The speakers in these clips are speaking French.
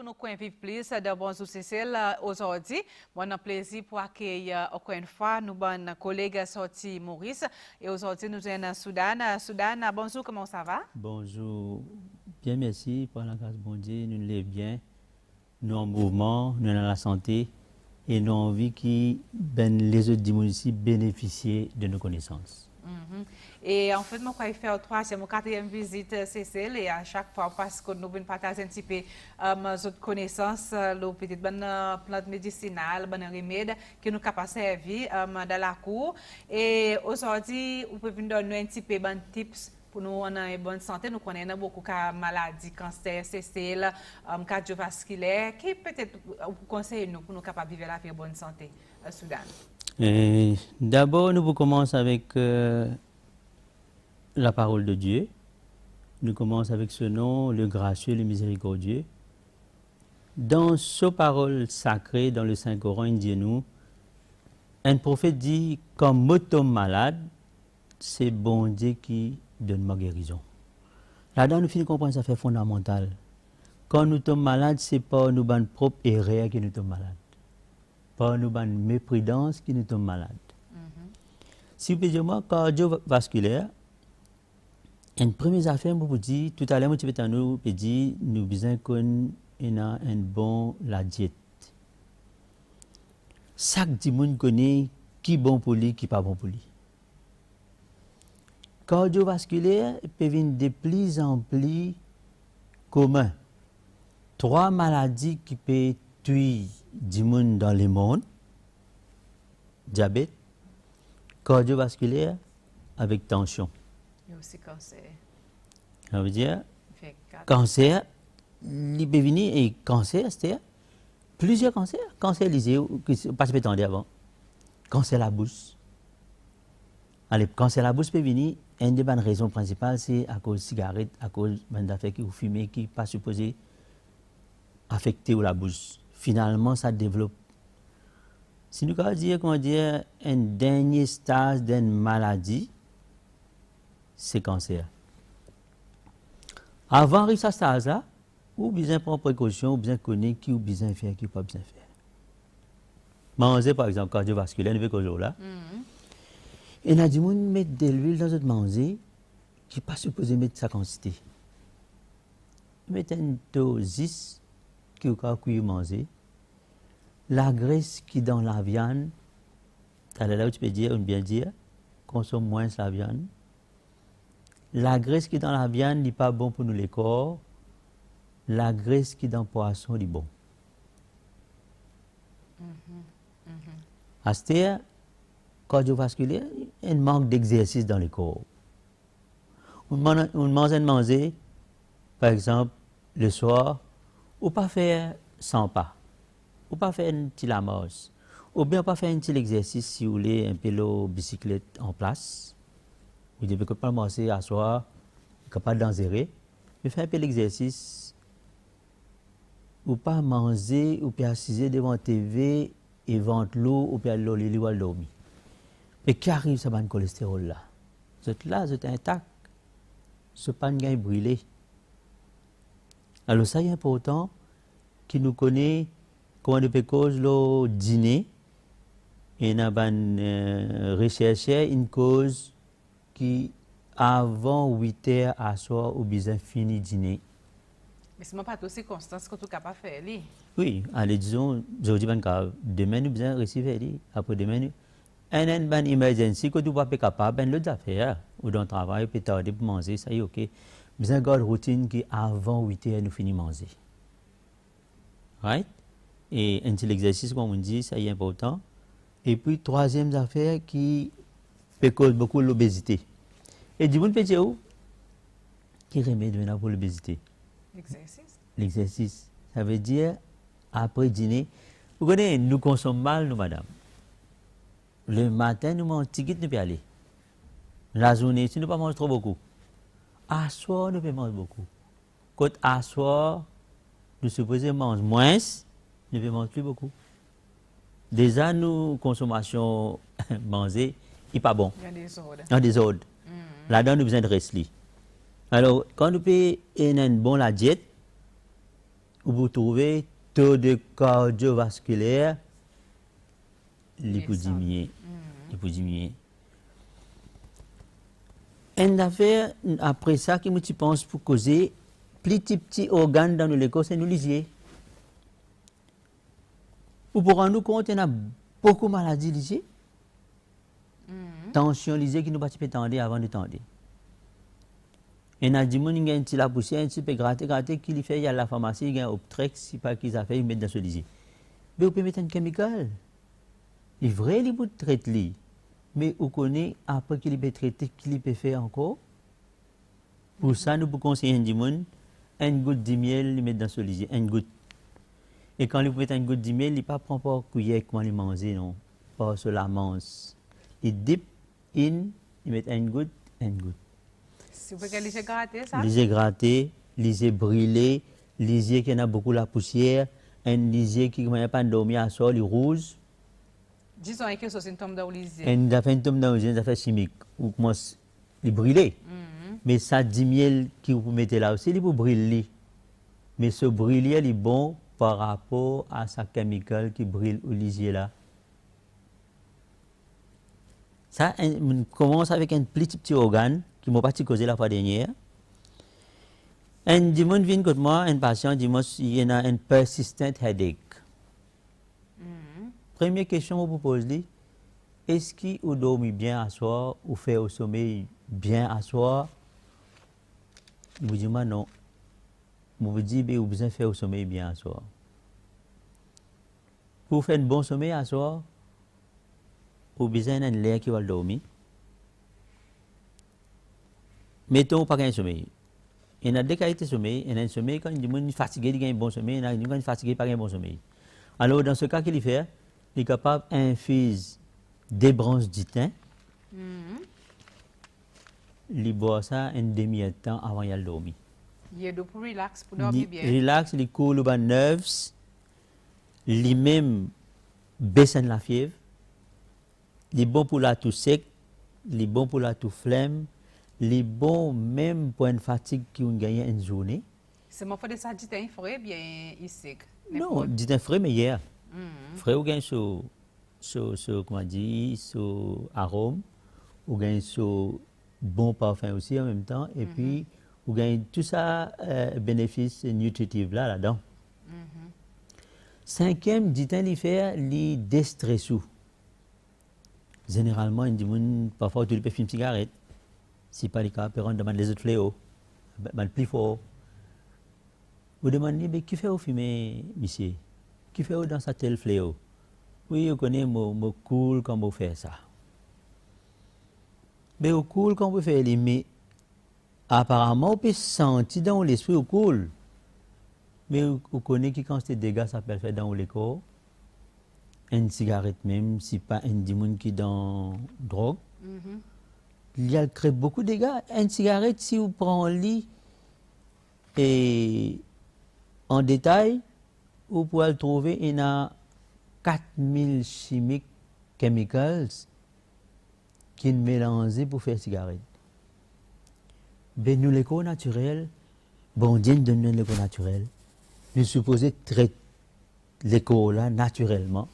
pour nous vivre plus de Bonjour Cécile aujourd'hui. Bon, un plaisir pour accueillir encore une fois nos bons collègues sortis Maurice. Et aujourd'hui, nous sommes en Soudan. Soudan, bonjour, comment ça va? Bonjour, bien merci, par la grâce de bon Dieu, nous l'est bien, nous en mouvement, nous dans la santé et nous avons envie que les autres diminutifs bénéficient de nos connaissances. Et en fait, moi, quand je fais troisième ou quatrième visite, Cécile, et à chaque fois, parce que nous venons partager un petit peu nos autres connaissances, les petites bonnes plantes médicinales, bonnes remèdes que nous capables de servir dans la cour. Et aujourd'hui, vous pouvez nous donner un petit peu de tips pour nous en une bonne santé. Nous connaissons beaucoup de maladies, cancer, Cécile, cardiovasculaire, qui peut-être vous conseillez nous pour nous capables de vivre la vie en bonne santé au Soudan. D'abord, nous commençons avec la parole de Dieu. Nous commençons avec ce nom, le gracieux, le miséricordieux. Dans ce parole sacrée, dans le Saint-Coran, il dit nous, un prophète dit, quand je tombe malade, c'est bon Dieu qui donne ma guérison. Là-dedans, nous finissons comprendre ça fait fondamental. Quand nous tombons malades, ce n'est pas nous notre propre erreur qui nous tombe malade. Pas nous notre méprisance qui nous tombe malade. Si vous pouvez dire, moi, cardiovasculaire, une première affaire, je vous dis, tout à l'heure, nous avons dit, nous besoin qu'on ait un bon la diète. Chaque monde connaît qui est bon pour lui, qui n'est pas bon pour lui. Cardiovasculaire peut venir de plus en plus commun. 3 maladies qui peuvent tuer du monde dans le monde. Diabète, cardiovasculaire avec tension. Il y a aussi cancer. Ça veut dire, cancer, il peut venir et cancer, c'est plusieurs cancers. Cancer lisé, pas se attendre avant. Cancer la bouche. Allez, cancer la bouche peut venir, une des bonnes raisons principales, c'est à cause de cigarettes, à cause d'affaires qui ou fumer, qui n'est pas supposé affecter la bouche. Finalement, ça développe. Si nous voulons dire, un dernier stade d'une maladie, c'est cancer. Avant de ce stade-là, ou bien prendre précaution, ou bien connaître qui ou bien faire, qui ou pas bien faire. Manger, par exemple, cardiovasculaire, nous veut là. Et nous avons dit, mettre de l'huile dans notre manger, qui n'est pas supposé mettre sa quantité. Mettre une dose qui est au manger. La graisse qui est dans la viande, là où tu peux dire, ou bien dire, consomme moins la viande. La graisse qui est dans la viande n'est pas bon pour nous les corps. La graisse qui est dans le poisson est bon. À ce stade, cardiovasculaire, il y a un manque d'exercice dans le corps. On mange manger, par exemple, le soir, ou pas faire 100 pas, ou pas faire un petit lamos, ou bien pas faire un petit exercice si vous voulez un peu de bicyclette en place. Vous devez pas manger à soir, capable d'enzerer, mais faire un peu l'exercice, ou pas manger, ou bien assiser devant la TV et vendre l'eau, ou bien l'eau, ou dormir. Mais qui arrive à ce cholestérol là? Vous êtes là, vous êtes intact. Ce pas de brûlé. Alors ça est important qui nous connaît comment on peut cause le dîner et nous avons recherché une cause qui avant 8 heures à soir ou bien fini dîner. Mais ce n'est pas toutes les circonstances que tu es capable de faire. Oui, allez disons, aujourd'hui, demain nous besoin recevoir, après demain une bonne émergence que tu ne pas capable ben l'autre affaire ou dans le travail peut tarder pour manger ça y est OK mais une routine qui avant 8 heures nous finit manger right et un petit exercice comme on dit ça y est important et puis troisième affaire qui peut cause beaucoup l'obésité et du monde peut dire où qui remède maintenant pour l'obésité l'exercice ça veut dire après dîner vous connaissez nous consommons mal nous madame. Le matin, nous mangeons petit nous peut aller. La journée, si nous ne pas manger trop beaucoup. À soir, nous pouvons manger beaucoup. Quand à soir, nous supposons manger moins, nous pouvons manger plus beaucoup. Déjà, nous consommation manger, il n'est pas bon. Il y a des ordres. Il y a des ordres. Là-dedans, nous avons besoin de rester. Alors, quand nous payons une bonne diète, vous trouvez taux de cardiovasculaire, il peut diminuer. Il peut diminuer. Une affaire, après ça, qui me tu penses pour causer, plus petit organe dans le corps, c'est nous lisier. Ou pour rendre compte, il y a beaucoup de maladies lisier. Tension lisier qui nous pas tendre avant de tendre. Et il y a des gens qui ont la poussière, un petit peu gratter, qui fait, il y a la pharmacie, il y a un Optrex, si pas qu'ils ont fait, ils mettent dans ce lisier. Mais vous pouvez mettre un chimical. Il est vrai, il peut traiter. Mais vous connaissez, après qu'il peut traiter, qu'il peut faire encore. Pour ça, nous pouvons conseiller un monde, une goutte de miel, il met dans ce lisier, une goutte. Et quand vous mettez une goutte de miel, il ne prend pas cuillère comment il mange, non. Pas sur la manche. Il dip in, il met une goutte, une goutte. Si vous pouvez laisser gratter ça? Lisier gratté, lisier brûlé, lisier qui a beaucoup la poussière, un lisier qui n'a pas dormi à sol, il rouge. Disons que c'est un symptôme de lisier. Un symptôme dans une affaire chimique, ou commence il brûler. Mais ça dit miel que vous mettez là aussi, il peut brûler. Mais ce brûler il est bon par rapport à sa chimical qui brûle au lisier là. Ça, on commence avec un petit organe qui m'a pas causé la fois dernière. Un dimanche vient contre moi, un patient dit moi il y a un persistent headache. Première question que vous posez, est-ce qu'il vous dormit bien à soir ou fait au sommeil bien à soir? Il vous dit moi non. Je vous dis vous avez besoin de faire au sommeil bien à soir. Pour faire un bon sommeil à soir, vous avez besoin d'un l'air qui va dormir. Mettons pas qu'un sommeil. Il y a deux qualités de sommeil. Il y a un sommeil quand il est fatigué, il y a un bon sommeil. Il y a un quand il est fatigué, pas un bon sommeil. Alors dans ce cas qu'il fait, il est capable d'infuser des branches du thym. Il boit ça un demi-temps avant de dormir. Il est pour relax, pour dormir bien. Relax, il coule les nerfs. Il même baisse la fièvre. Il est bon pour la toux sec. Il est bon pour la toux flemme. Il est bon même pour une fatigue qui a gagné une journée. C'est mon frère de ça dit un frais bien ici. Non, dit un frais meilleur. Frais ou gagne sur comment dire, sur arôme, ou gagne sur bon parfum aussi en même temps, et puis ou gagne tout ça bénéfice nutritif là-dedans. Cinquième, dit un faire les déstressous. Généralement, il dit parfois tu peux fumer une cigarette. Si pas le cas, on demande les autres fléaux, le plus fort. Vous demandez, mais qui fait au fumer, monsieur? Qui fait dans sa tel fléau? Oui, vous connaissez, je cool quand vous faites ça. Mais vous cool quand vous faites les mais apparemment, vous pouvez sentir dans l'esprit au cool. Mais vous connaissez qui quand ces dégâts ça peut faire dans le corps? Une cigarette même, si pas un démon qui est dans drogue. Il y a crée beaucoup de dégâts. Une cigarette, si vous prenez lit et en détail, vous pouvez le trouver, il y a 4000 chimiques, chemicals, qui sont mélangés pour faire cigarette. Ben, nous, l'éco naturel, bon Dieu nous donne l'éco naturel. Nous supposons traiter l'éco là naturellement.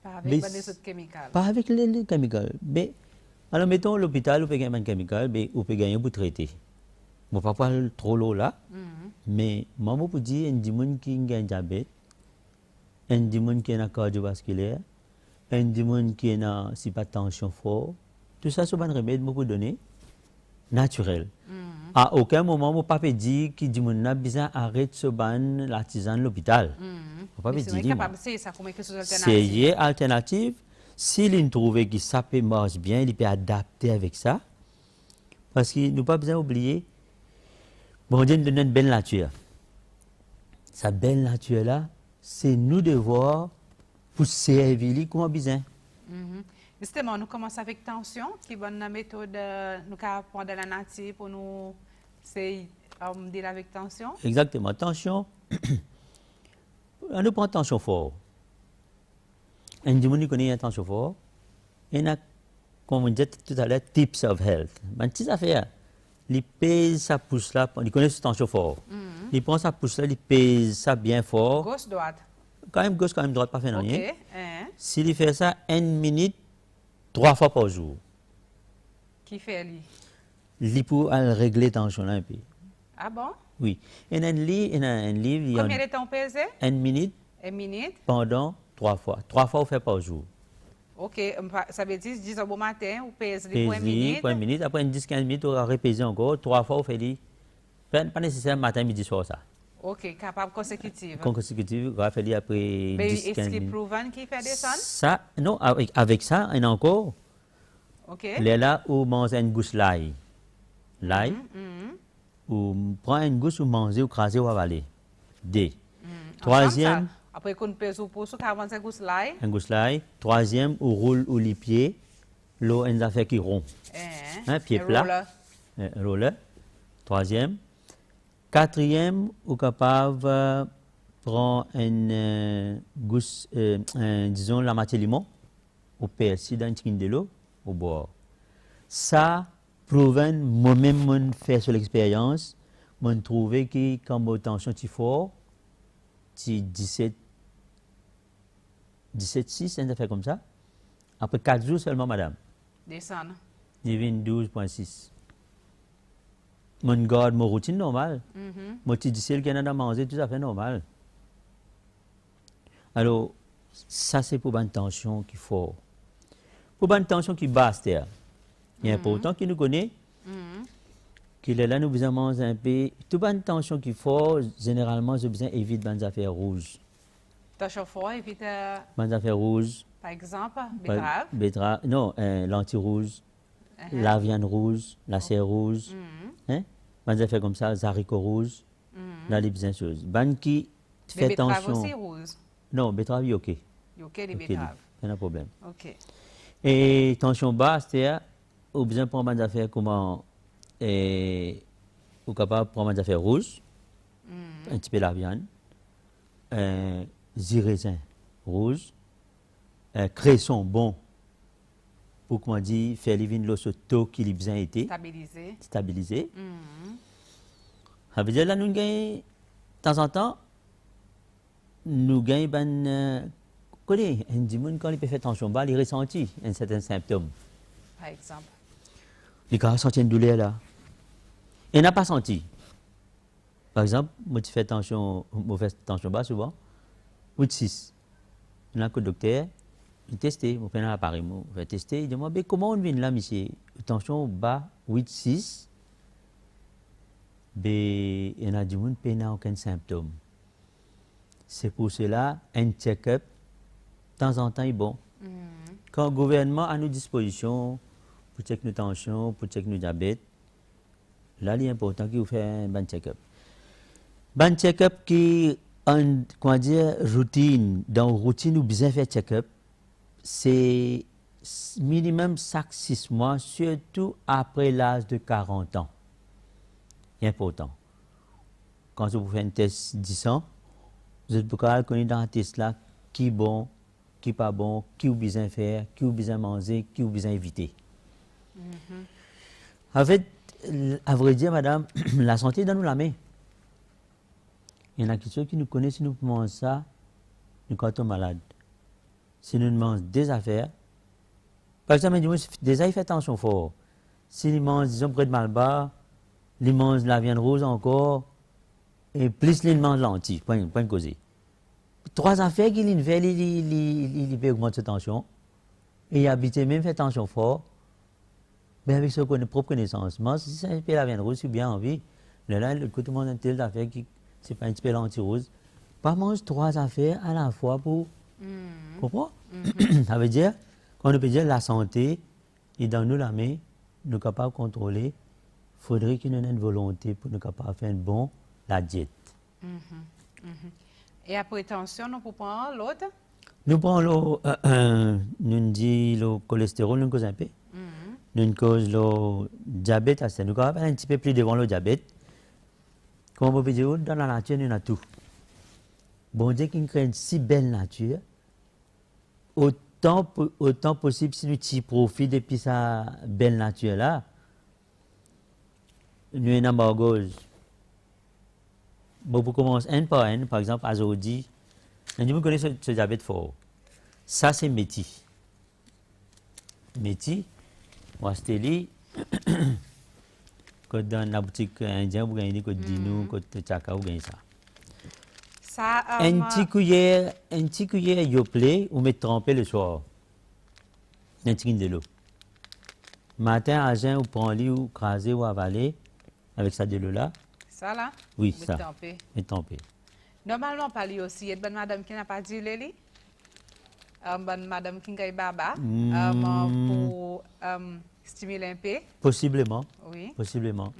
Pas avec des autres chimiques. Pas avec les chemicals. Mais, alors, mettons l'hôpital, vous pouvez gagner un chemical, mais vous pouvez gagner pour traiter. Je ne vais pas parler trop lourd là, mais moi, je peux dire, il y a des gens qui ont un diabète, il y a des gens qui ont un cardiovasculaire, il y a des gens qui ont une tension forte. Tout ça, c'est un remède que je peux donner, naturel. À aucun moment, je ne peux pas dire que les gens ont besoin d'arrêter ce ban la tisane de l'hôpital. Je ne peux pas dire. C'est alternative. S'il trouve que ça peut marcher bien, il peut adapter avec ça. Parce qu'il n'a pas besoin d'oublier, bon Dieu nous donne une belle nature. Sa belle nature là, c'est nous devoir pour servir comme besoin. Justement, nous commençons avec tension, qui est une bonne méthode, nous avons prendre la nature pour nous dealer avec tension. Exactement, tension. On nous prend tension fort. Un des gens qui connaît la tension fort, il y a, comme on disait tout à l'heure, tips of health. Une petite affaire. il pèse sa pousse là, il connaît cette tension fort. Il prend sa pousse là, il pèse ça bien fort. Gauche, droite. Quand même gauche, quand même droite, pas fait rien. OK. Hein. S'il fait ça 1 minute, 3 fois par jour, Qui fait lui? il peut régler la tension là un peu. Ah bon? Oui. Et dans un livre, il y a Combien de temps pesé? 1 minute 1 minute. pendant 3 fois. 3 fois, on fait par jour. OK. Ça veut dire 10 heures au matin, ou pèse lui Pèse pour 1 minute. pour 1 minute. Après 10-15 minutes, on va repéser encore. 3 fois, on fait lui. Pas nécessaire matin, midi, soir, ça. OK. Capable consécutive. Consécutif, on va faire lui après Mais 10-15 est-ce qu'il minutes. prouve qu'il fait descendre? Ça, non, avec ça, et encore, OK. il est là où mange une gousse l'ail. L'ail, ou prend une gousse ou manger ou craser ou avaler. D. Troisième, Après qu'on pèse au pouce, 45 gousses là. un gousse l'ail. Troisième, ou roule ou les pieds. L'eau, une affaire qui rond. Hein, pied plat. Roller. Troisième. Quatrième, ou capable prendre une gousse, disons la moitié limon, ou persil dans une tigine de l'eau, au bord. Ça, prouve, moi-même, fait sur l'expérience, je trouvé que quand ma tension est forte, c'est 17,6, une affaire comme ça. Après 4 jours seulement, madame, Descendre. devient 12,6. Mon garde, mon routine normale. Mon petit difficile qu'il y en a manger, tout à fait normal. Alors, ça c'est pour une tension qui est forte. Pour une tension qui est basse, il est important qu'il nous connaisse, qu'il est là, nous besoin manger un peu. Toute une tension qui est forte, généralement, je besoin éviter les affaires rouges. Tension fort, évite, Les affaires rouges. par exemple, betterave. Betterave, non, lentilles rouges, la viande rouge, la serre rouge. Hein? Les affaires comme ça, les haricots rouges. Là, les besoin de choses. Ban qui Mais fait betterave tension. aussi rouge. Non, betterave, il est OK. OK, les OK, betteraves. il n'y a pas de problème. OK. Et tension basse, c'est-à-dire, au besoin de prendre des affaires comment, ou capable de prendre des affaires rouges, un petit peu la viande, raisin rouge, cresson bon, pour comment dire, faire les vins de taux qui les besoin été Stabilisé. stabilisé. Ça veut dire là, nous gagnons, de temps en temps, nous gagnons ben, connais, un dimanche quand il peut faire tension bas, il ressentit un certain symptôme. Par exemple. Il a senti une douleur là. Il n'a pas senti. Par exemple, moi, je fais tension bas souvent, ou 6. Il a que le docteur, il testé, je prends l'appareil, je vais tester, il dit, mais comment on vient là, monsieur? Tension bas, 8-6. Il y a du monde qui n'a aucun symptôme. C'est pour cela, un check-up, de temps en temps, est bon. Quand le gouvernement a nos dispositions pour checker nos tensions, pour checker nos diabètes, là, il est important qu'il vous fasse un bon check-up. Un check-up qui est routine, dans la routine où besoin faire check-up, c'est minimum chaque 6 mois, surtout après l'âge de 40 ans. C'est important. Quand vous faites un test 10 ans, vous êtes capable de connaître dans un test là qui est bon, qui n'est pas bon, qui vous besoin faire, qui vous besoin manger, qui vous besoin éviter. En fait, à vrai dire, madame, la santé est dans nous la main. Il y en a qui nous connaissent, si nous mangeons ça, nous sommes malades. Si nous mangeons des affaires, par exemple, déjà, il fait attention fort. Si nous mangeons, disons, près de malbar, ils mangent la viande rose encore, et plus ils mangent lentilles, point de causer. 3 affaires qu'il fait, il peut augmenter sa tension, et il habite même fait tension fort, mais avec sa propre connaissance. Moi, si c'est un peu la viande rose, c'est bien envie. Là, le côté monde tel affaire qui c'est pas un petit peu lentilles rose. Pas manger 3 affaires à la fois pour. Comprends? Ça veut dire, quand on peut dire la santé est dans nous la main, nous sommes capables de contrôler. Il faudrait qu'il y ait une volonté pour nous capables de faire la diète. Et après tension, nous pouvons prendre l'autre? Nous prenons nous dit le cholestérol, nous cause un peu. Nous cause le diabète, nous sommes capables un petit peu plus devant le diabète. Comme on peut dire, dans la nature, il y a tout. Bon Dieu qui crée une si belle nature, autant possible si nous profites depuis sa belle nature-là, nous avons un embargo. Bon, pour commencer, un par un, par exemple, aujourd'hui, vous connaissez ce diabète fort. Ça, c'est métis. Métis, moi, c'était lui. Quand dans la boutique indienne, vous gagnez des Dino, côte Tchaka, vous gagnez ça. Ça, Un petit cuillère, yoplé, vous mettez trempé le soir. Un petit de l'eau. Matin, à jeun, vous prenez, vous crasez ou avalez avec ça de l'eau là. ça là? Oui, Vous ça. tempez. Et trempé. Normalement, pas lui aussi. Il y a une madame qui n'a pas dit Léli. Bonne madame qui a baba pour stimuler un peu. Possiblement. Oui. Possiblement.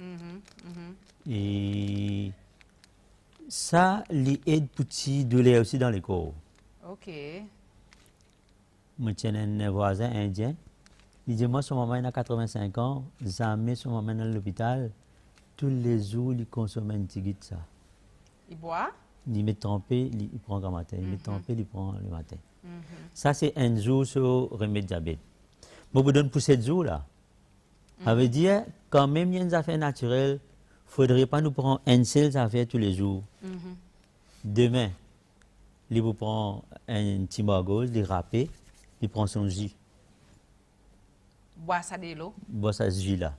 Et ça, les aide petit de lait aussi dans les corps. OK. Moi, j'ai un voisin indien. Il dit, moi, son maman, il a 85 ans. Jamais son maman dans l'hôpital. Tous les jours, il consomme un petit guide ça. Il boit? Il met trempé, il prend le matin. Il met trempé, il prend le matin. Ça, c'est un jour sur remède diabète. Moi, je vous donne pour 7 jours là. Ça veut dire, quand même, il y a une affaire naturelle, il ne faudrait pas nous prendre une seule affaire tous les jours. Demain, il vous prend un petit margot, il râpe, il prend son jus. Boit ça de l'eau. Boit ça jus là.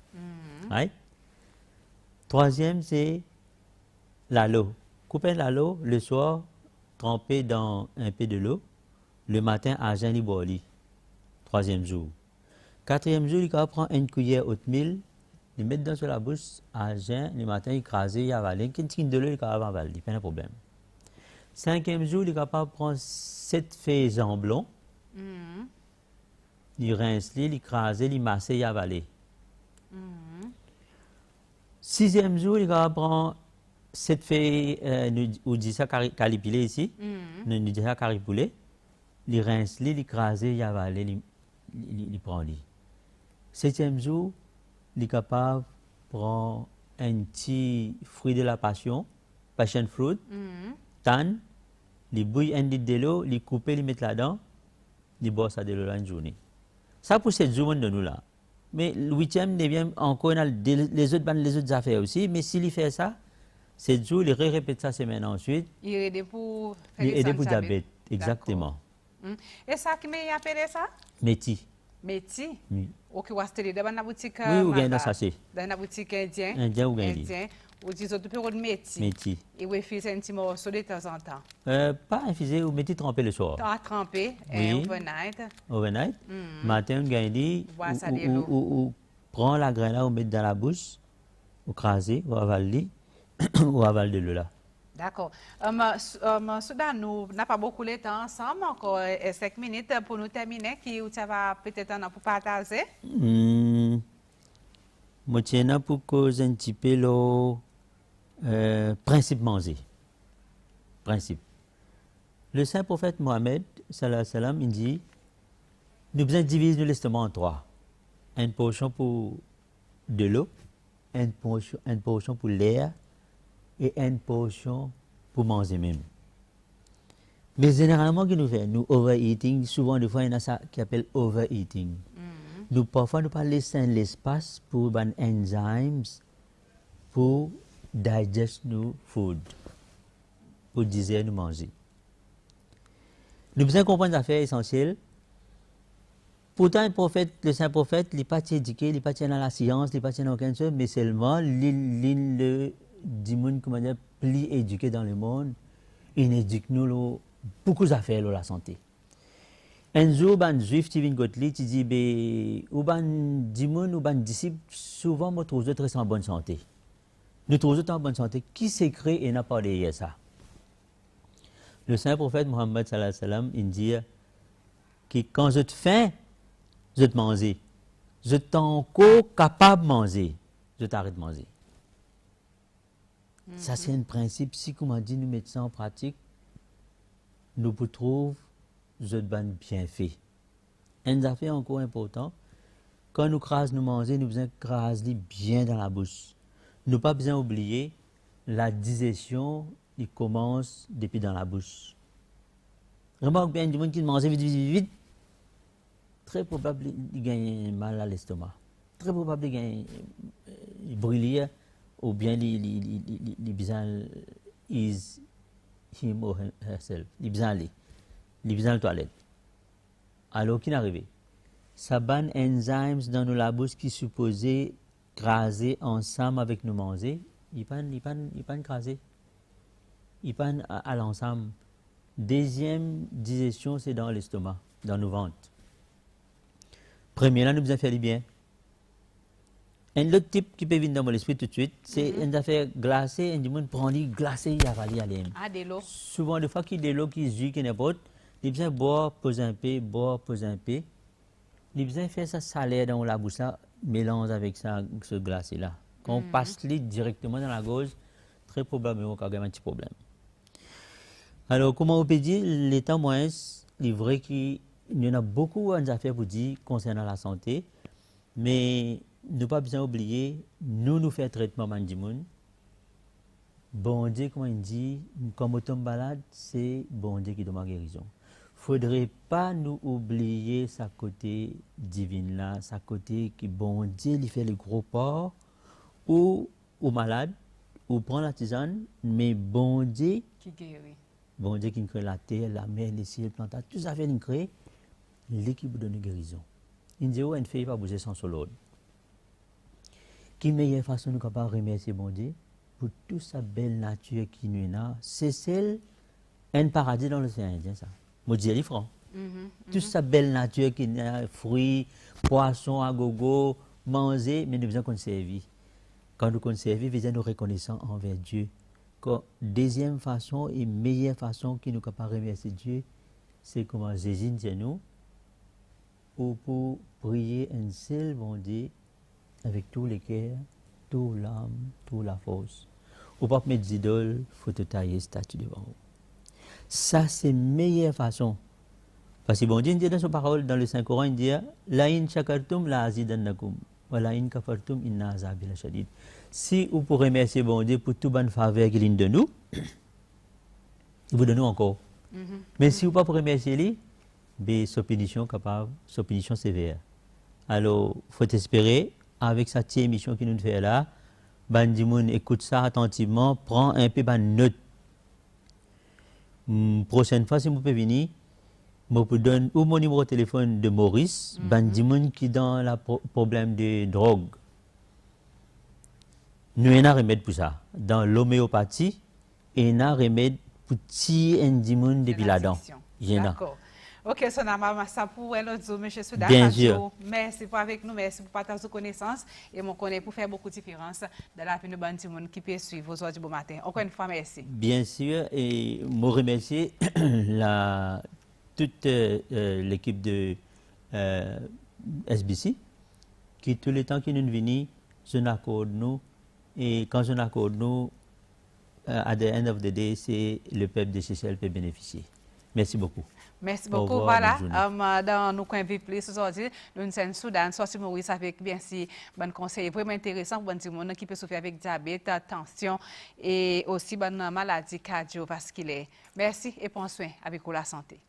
Right? Troisième, c'est l'aloe. Coupez l'aloe le soir, trempez dans un peu de l'eau. Le matin, à jeun, il boit. Troisième jour. Quatrième jour, il va prendre une cuillère oatmeal, il met dans la bouche, à jeun, le matin, il crase, il avale. Un petit de l'eau, il va avaler, pas de problème. Cinquième jour, il va prendre 7 feuilles jambon. Il rince, il crase, il masse, il avale. Sixième jour, il va prendre 7 feuilles, nous dit ça calipilé ici, nous dit ça caripoulé. Il rince, il crase, il avale, il prend lui. Septième jour, il est capable de prendre un petit fruit de la passion fruit, tan, il bouille un litre de l'eau, il coupe, il met là-dedans, il boit ça de l'eau une journée. Ça pour 7 jours de nous là. Mais le huitième, il vient encore les autres affaires aussi, mais s'il fait ça, 7 jours, il répète ça semaine ensuite. Il aide pour diabète, exactement. Et ça qui m'a appelé ça? Métis. Métis? Oui. Ok, ou acheter dans la boutique. Oui, ou bien dans sachet. Dans la boutique indienne. Indien ou gagné. Indien. Ou disons du bureau de métis. Métis. Et vous faites un petit morceau de temps en temps. Pas infusé, ou mettez trempé le soir. Trempé, Oui. overnight. Overnight. Matin, on gagne, ou prend la graine là, ou met dans la bouche, ou craser, ou avaler, ou avale de l'eau là. D'accord. Soudan, nous n'avons pas beaucoup de temps ensemble, encore 5 minutes pour nous terminer, qui ça va peut-être en pour partager. Moi, tiens, pour causer un petit peu le principe manger. Principe. Le saint prophète Mohammed, sallallahu alayhi wa sallam, il dit, nous devons diviser l'estomac en 3. Une portion pour de l'eau, une portion pour l'air, et une portion pour manger même. Mais généralement, ce que nous faisons, nous overeating, souvent des fois il y en a ça qui appelle overeating. Nous parfois nous pas laisser l'espace pour les enzymes pour digest nos food, pour digérer nous manger. Nous devons comprendre des affaires essentielles. Pourtant, le saint prophète, il n'est pas éduqué, il n'est pas dans la science, il n'est pas dans aucune chose, mais seulement le du monde, comment dire, plus éduqué dans le monde, il éduque nous beaucoup d'affaires la santé. Un jour, un juif qui vient côté, il dit, ou ban du monde ou ban disciple, souvent, nous trouvons très en bonne santé. Nous trouvons en bonne santé. Qui s'est créé et n'a pas de ça? Le saint prophète Mohammed sallallahu alayhi wa sallam, il dit que quand je te faim, je te mange. Je t'en encore capable de manger, je t'arrête de manger. Ça, c'est un principe. Si, comme on dit, nous mettons ça en pratique, nous pouvons trouver je bien fait. Un affaire encore important, quand nous crasons, nous mangeons, nous devons craser bien dans la bouche. Nous pas besoin oublier, la digestion, il commence depuis dans la bouche. Remarque bien, du monde qui mange vite, très probable qu'il gagne mal à l'estomac. Très probable qu'il gagne brûler ou bien les besoin is him or herself, les besoin aller, les besoin la toilette. Alors qui n'arrive? Ça ban enzymes dans nos labos qui supposés craser ensemble avec nous manger, ils pas craser, ils pas à l'ensemble. Deuxième digestion, c'est dans l'estomac, dans nos ventres. Premier là, nous besoin faire du bien. Un autre type qui peut venir dans mon esprit tout de suite, c'est une affaire glacée, un monde prend l'eau glacée, il avale à l'aime. Ah, de l'eau. Souvent, des fois, qu'il y a de l'eau qui joue, qui n'importe, il besoin boire, poser un peu, boire, poser un peu. Il besoin faire ça salé dans la bouche, là, mélange avec ça, ce glacé là. Quand on passe l'eau directement dans la gorge, très probablement qu'il y a un petit problème. Alors, comment on peut dire, l'état moyen, il est vrai qu'il y en a beaucoup d'affaires pour dire concernant la santé, mais ne pas besoin oublier, nous faisons traitement mandimoun. Bon Dieu, comme on dit, comme on tombe malade, c'est bon Dieu qui donne la guérison. Faudrait pas nous oublier sa côté divine là, sa côté qui bon Dieu lui fait le gros porc ou malade ou prend la tisane, mais bon Dieu Qui guérit. Bon Dieu qui crée la terre, la mer, les ciels, les plantes, tout ça fait créer l'équipe de donner guérison. Il dit on ne fait pas bouger sans solo. Qui meilleure façon de capable remercier bon Dieu pour toute sa belle nature qui nous a, c'est celle un paradis dans l'océan Indien ça. Moi dis les francs. Toute sa belle nature qui a fruits, poissons à gogo, manger, mais nous besoin conserver. Quand nous conservons, nous besoin reconnaissant envers Dieu. Deuxième façon et meilleure façon qui nous capable remercier Dieu, c'est comment Jésus dit nous ou pour prier un seul bon Dieu avec tous les cœurs, toute l'âme, toute la force. Ou pas mettre d'idoles, faut te tailler statue devant vous. Ça c'est la meilleure façon. Parce que bon Dieu dit dans sa parole, dans le Saint-Coran, il dit la in shakartum la azidannakum wa la in kafartum inna azabi la shadid. Si vous pourrez remercier bon Dieu pour toute bonne faveur qu'il donne de nous, il vous donne encore. Mais si vous ne pouvez pas remercier lui, ben sa punition capable, sa punition sévère. Alors, il faut espérer avec cette émission qui nous fait là, Bandimoun écoute ça attentivement, prend un peu de note. Prochaine fois si vous pouvez venir, je vous donne ou mon numéro de téléphone de Maurice, Bandimoun qui dans le problème de drogue. Nous avons un remède pour ça. Dans l'homéopathie, il y a un remède pour tirer un démon depuis la dent. D'accord. Ok, Sonama Massa pour l'autre, M. Soudan. Bien sûr. Merci pour avec nous, merci pour partager vos connaissances et mon connaît pour faire beaucoup de différence dans la vie de Bandimoun qui peut suivre aujourd'hui bon matin. Encore une fois, merci. Bien sûr, et je remercie toute l'équipe de SBC qui, tout le temps qu'ils nous viennent, je n'accorde nous. Et quand je n'accorde nous, à the end of the day, c'est le peuple de Seychelles qui peut bénéficier. Merci beaucoup. Merci beaucoup. Voilà, dans nos coins plus aujourd'hui, nous sommes Soudan, sorti Maurice avec bien si bon conseil vraiment intéressant pour bon monde qui peut souffrir avec diabète, tension et aussi bonne maladie cardiovasculaire. Merci et prends soin avec vous la santé.